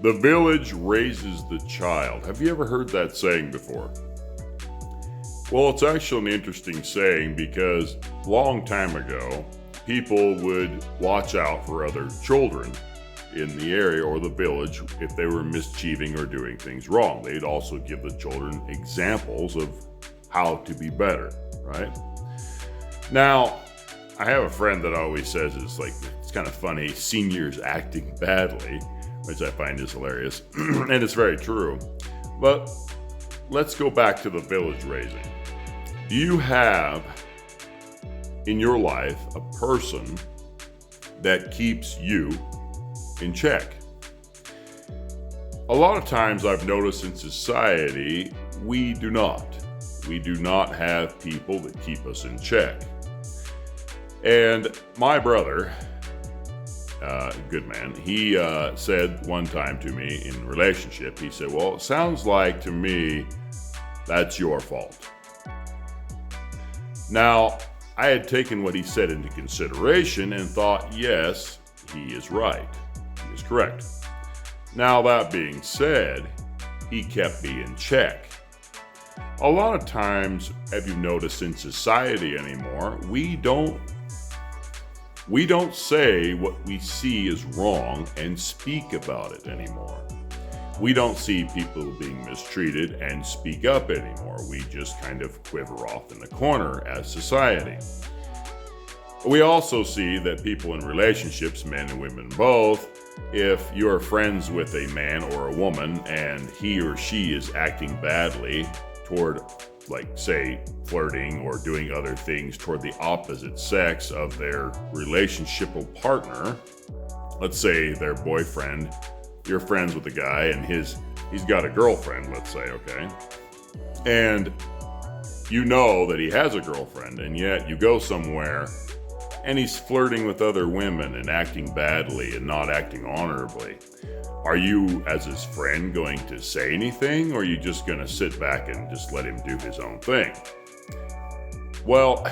The village raises the child. Have you ever heard that saying before? Well, it's actually an interesting saying because a long time ago, people would watch out for other children in the area or the village if they were mischieving or doing things wrong. They'd also give the children examples of how to be better, right? Now, I have a friend that always says it's kind of funny, seniors acting badly, which I find is hilarious, and it's very true. But let's go back to the village raising. Do you have in your life a person that keeps you in check? A lot of times I've noticed in society, we do not. We do not have people that keep us in check. And my brother, good man, he said one time to me in a relationship, he said, well, it sounds like to me that's your fault. Now, I had taken what he said into consideration and thought, yes, he is right. He is correct. Now, that being said, he kept me in check. A lot of times, have you noticed in society anymore, we don't say what we see is wrong and speak about it anymore. We don't see people being mistreated and speak up anymore. We just kind of quiver off in the corner as society. We also see that people in relationships, men and women both, if you're friends with a man or a woman and he or she is acting badly toward, like, say, flirting or doing other things toward the opposite sex of their relationship partner, let's say their boyfriend, you're friends with a guy and he's got a girlfriend, let's say, okay? And you know that he has a girlfriend, and yet you go somewhere and he's flirting with other women and acting badly and not acting honorably. Are you, as his friend, going to say anything, or are you just going to sit back and just let him do his own thing? Well,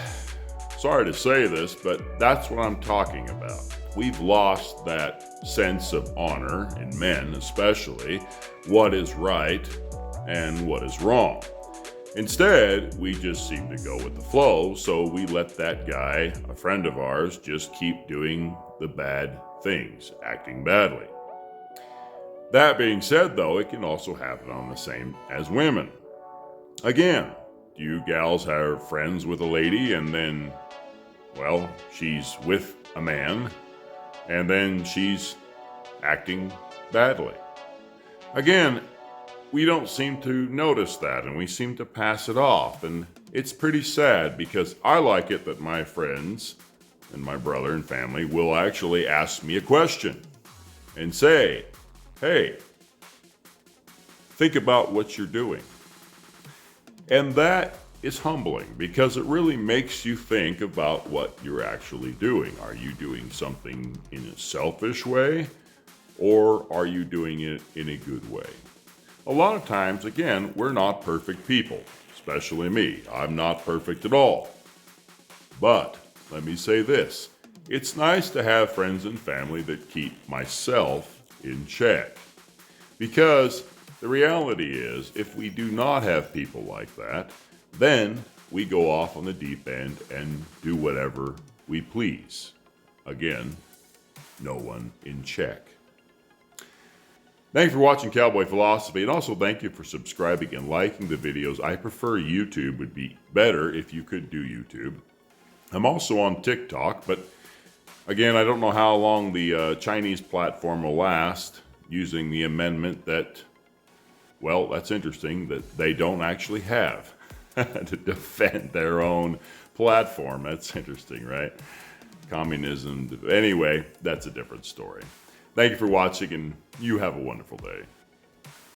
sorry to say this, but that's what I'm talking about. We've lost that sense of honor in men, especially, what is right and what is wrong. Instead, we just seem to go with the flow, so we let that guy, a friend of ours, just keep doing the bad things, acting badly. That being said, though, it can also happen on the same as women. Again, do you gals have friends with a lady and then, well, she's with a man and then she's acting badly? Again, we don't seem to notice that and we seem to pass it off, and it's pretty sad because I like it that my friends and my brother and family will actually ask me a question and say, hey, think about what you're doing. And that is humbling because it really makes you think about what you're actually doing. Are you doing something in a selfish way, or are you doing it in a good way? A lot of times, again, we're not perfect people, especially me. I'm not perfect at all. But let me say this. It's nice to have friends and family that keep myself in check. Because the reality is, if we do not have people like that, then we go off on the deep end and do whatever we please. Again, no one in check. Thank you for watching Cowboy Philosophy, and also thank you for subscribing and liking the videos. I prefer YouTube. Would be better if you could do YouTube. I'm also on TikTok, but again, I don't know how long the Chinese platform will last, using the amendment that, well, that's interesting, that they don't actually have to defend their own platform. That's interesting, right? Communism. Anyway, that's a different story. Thank you for watching, and you have a wonderful day.